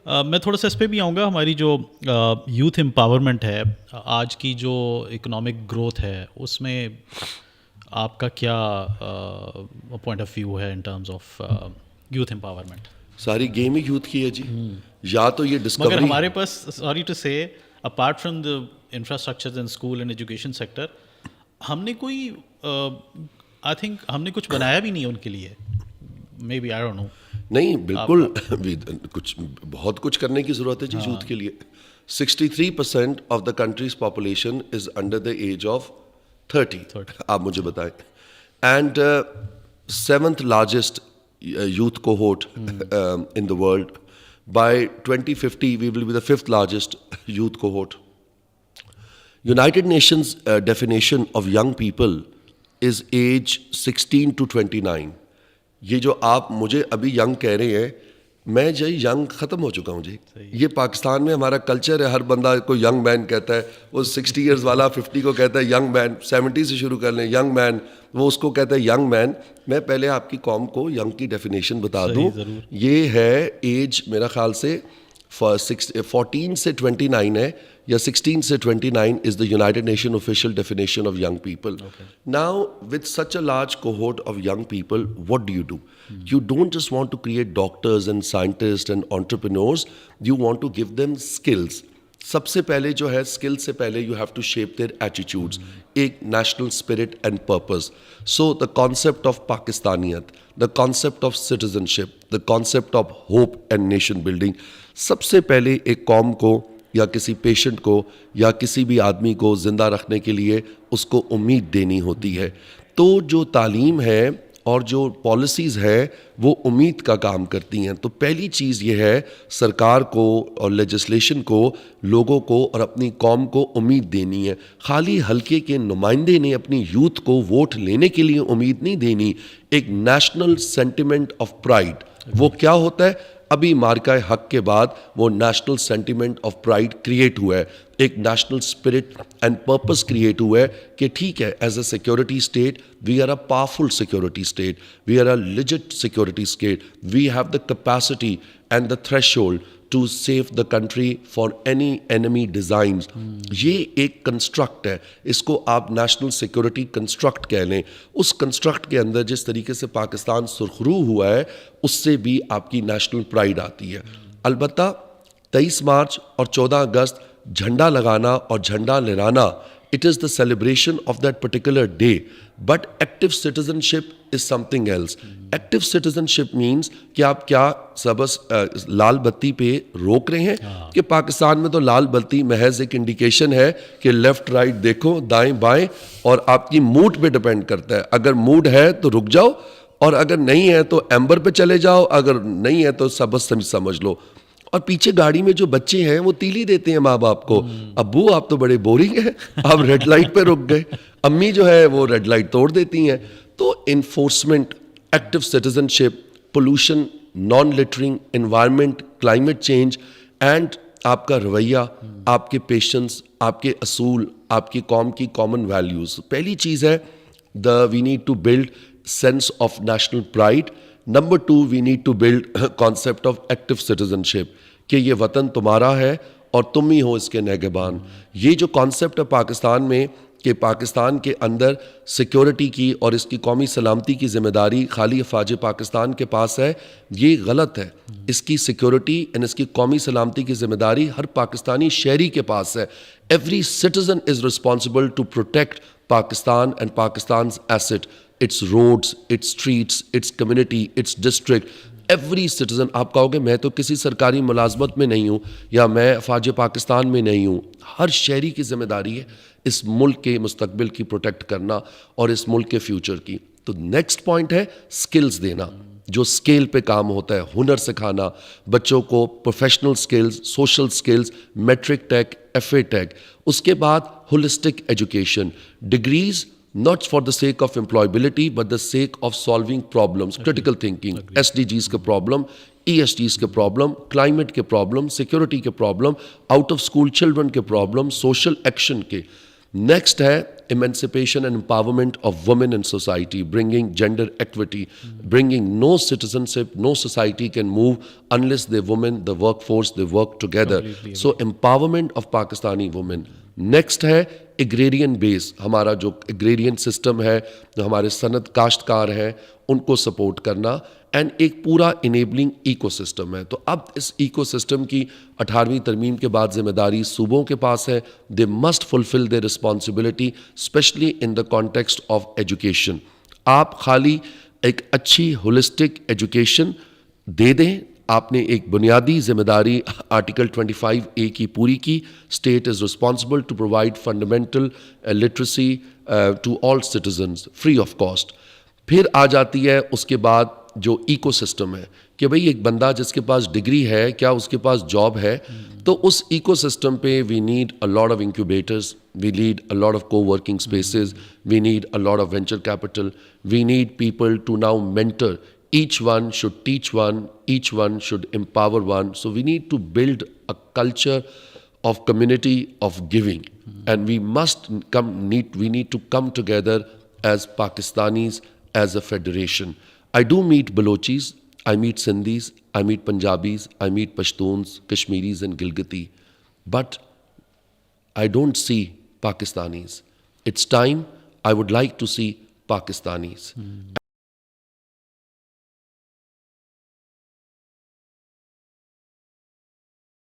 मैं थोड़ा सा इस पे भी आऊँगा, हमारी जो यूथ एम्पावरमेंट है, आज की जो इकोनॉमिक ग्रोथ है, उसमें आपका क्या पॉइंट ऑफ व्यू है in terms of youth empowerment? सारी गेम ही यूथ की है जी। या तो ये मगर डिस्कवरी, हमारे पास, सॉरी टू से, apart from the infrastructure in school and education sector, हमने कोई आई थिंक हमने कुछ बनाया भी नहीं उनके लिए। May be, I don't know. नहीं बिल्कुल कुछ बहुत कुछ करने की ज़रूरत है जी यूथ के लिए। 63% of the country's population is under the age of 30। आप मुझे बताएं। And seventh largest youth cohort in the world. By 2050, we will be the fifth largest youth cohort. United Nations definition of young people is age 16 to 29. ये जो आप मुझे अभी young कह रहे हैं, मैं जो यंग ख़त्म हो चुका हूँ जी। ये पाकिस्तान में हमारा कल्चर है, हर बंदा को यंग मैन कहता है। वो 60 इयर्स वाला 50 को कहता है यंग मैन, 70 से शुरू कर लें यंग मैन, वो उसको कहता है यंग मैन। मैं पहले आपकी कौम को यंग की डेफिनेशन बता दूं। ये है एज, मेरा ख्याल से 14 से 29 है, या 16 से 29 is the United Nations official definition of young people. Now, with such a large cohort of young people, what do? You don't just want to create doctors and scientists and entrepreneurs, you want to give them skills. सबसे पहले जो है, skill से पहले you have to shape their attitudes, एक national spirit and purpose. So the concept of पाकिस्तानियत, the concept of citizenship, the concept of hope and nation building, सबसे पहले एक कौम को या किसी पेशेंट को या किसी भी आदमी को ज़िंदा रखने के लिए उसको उम्मीद देनी होती है। तो जो तालीम है और जो पॉलिसीज़ है वो उम्मीद का काम करती हैं। तो पहली चीज़ ये है, सरकार को और लेजिस्लेशन को लोगों को और अपनी कौम को उम्मीद देनी है। खाली हल्के के नुमाइंदे ने अपनी यूथ को वोट लेने के लिए उम्मीद नहीं देनी। एक नेशनल सेंटिमेंट ऑफ प्राइड, वो क्या होता है? अभी मार्का हक के बाद वो national sentiment of pride create हुआ है, एक national spirit and purpose create हुआ है कि ठीक है, as a security state we are a powerful security state, we are a legit security state, we have the capacity and the threshold to save the country for any enemy designs. ये एक construct है, इसको आप national security construct कह लें। उस construct के अंदर जिस तरीके से पाकिस्तान सुरखरू हुआ है, उससे भी आपकी नेशनल प्राइड आती है। अलबत्ता 23 मार्च और 14 अगस्त झंडा लगाना और झंडा लहराना, it is the celebration of that particular day, but active citizenship is something else. Active citizenship means कि आप क्या सबस लाल बत्ती पे रोक रहे हैं कि पाकिस्तान में तो लाल बत्ती महज एक इंडिकेशन है कि लेफ्ट राइट देखो, दाएं बाएं, और आपकी मूड पे डिपेंड करता है। अगर मूड है तो रुक जाओ, और अगर नहीं है तो एम्बर पे चले जाओ, अगर नहीं है तो सबस समझ लो। और पीछे गाड़ी में जो बच्चे हैं वो तीली देते हैं माँ बाप को, अब्बू आप तो बड़े बोरिंग हैं, आप रेड लाइट पे रुक गए। अम्मी जो है वो रेड लाइट तोड़ देती हैं। तो enforcement, active citizenship, pollution, non littering, environment, climate change and आपका रवैया, आपके पेशेंस, आपके असूल, आपकी कौम की कॉमन वैल्यूज़। पहली चीज़ है we need to build sense of national pride. Number 2, we need to build concept of active citizenship, कि ये वतन तुम्हारा है और तुम ही हो इसके नेगेबान। ये जो कॉन्सेप्ट है पाकिस्तान में कि पाकिस्तान के अंदर सिक्योरिटी की और इसकी कौमी सलामती की ज़िम्मेदारी खाली अफवाज पाकिस्तान के पास है, ये गलत है। इसकी सिक्योरिटी एंड इसकी कौमी सलामती की ज़िम्मेदारी हर पाकिस्तानी शहरी के पास है। Every citizen is responsible to protect Pakistan and Pakistan's asset, its roads, its streets, its community, its district. Every citizen, आप कहोगे मैं तो किसी सरकारी मुलाजमत में नहीं हूँ या मैं अफवाज पाकिस्तान में नहीं हूँ, हर शहरी की जिम्मेदारी है इस मुल्क के मुस्तकबिल की प्रोटेक्ट करना और इस मुल्क के फ्यूचर की। तो नेक्स्ट पॉइंट है स्किल्स देना, जो स्केल पे काम होता है, हुनर सिखाना बच्चों को, professional skills, social skills, matric tech, FA tech. उसके बाद holistic education, degrees not for the sake of employability but the sake of solving problems, critical thinking, SDGs के problem, ESGs के problem, climate के problem, security के problem, out of school children के problem, social action के। Next है emancipation and empowerment of women in society, bringing gender equity, bringing no citizenship, no society can move unless the women, the workforce, they work together. Completely So empowerment of Pakistani women. Next है agrarian base, हमारा जो agrarian system है, जो हमारे सनत काश्तकार हैं उनको support करना, एंड एक पूरा इनेबलिंग इकोसिस्टम है. तो अब इस इकोसिस्टम की 18वीं तरमीम के बाद जिम्मेदारी सूबों के पास है. They must fulfil their responsibility, specially in the context of education. आप खाली एक अच्छी होलिस्टिक एजुकेशन दे दें, आपने एक बुनियादी जिम्मेदारी आर्टिकल 25A की पूरी की. State is responsible to provide fundamental literacy to all citizens free of cost. फिर आ जाती है उसके बाद जो इकोसिस्टम है कि भाई एक बंदा जिसके पास डिग्री है, क्या उसके पास जॉब है? तो उस इकोसिस्टम पे we need a lot of incubators, we need a lot of co-working spaces, we need a lot of venture capital, we need people to now mentor. Each one should teach one, each one should empower one. So we need to build a culture of community of giving, and we need to come together as Pakistanis, as a federation. I do meet Balochis, I meet Sindhis, I meet Punjabis, I meet Pashtuns, Kashmiris and Gilgiti, but I don't see Pakistanis. It's time I would like to see Pakistanis.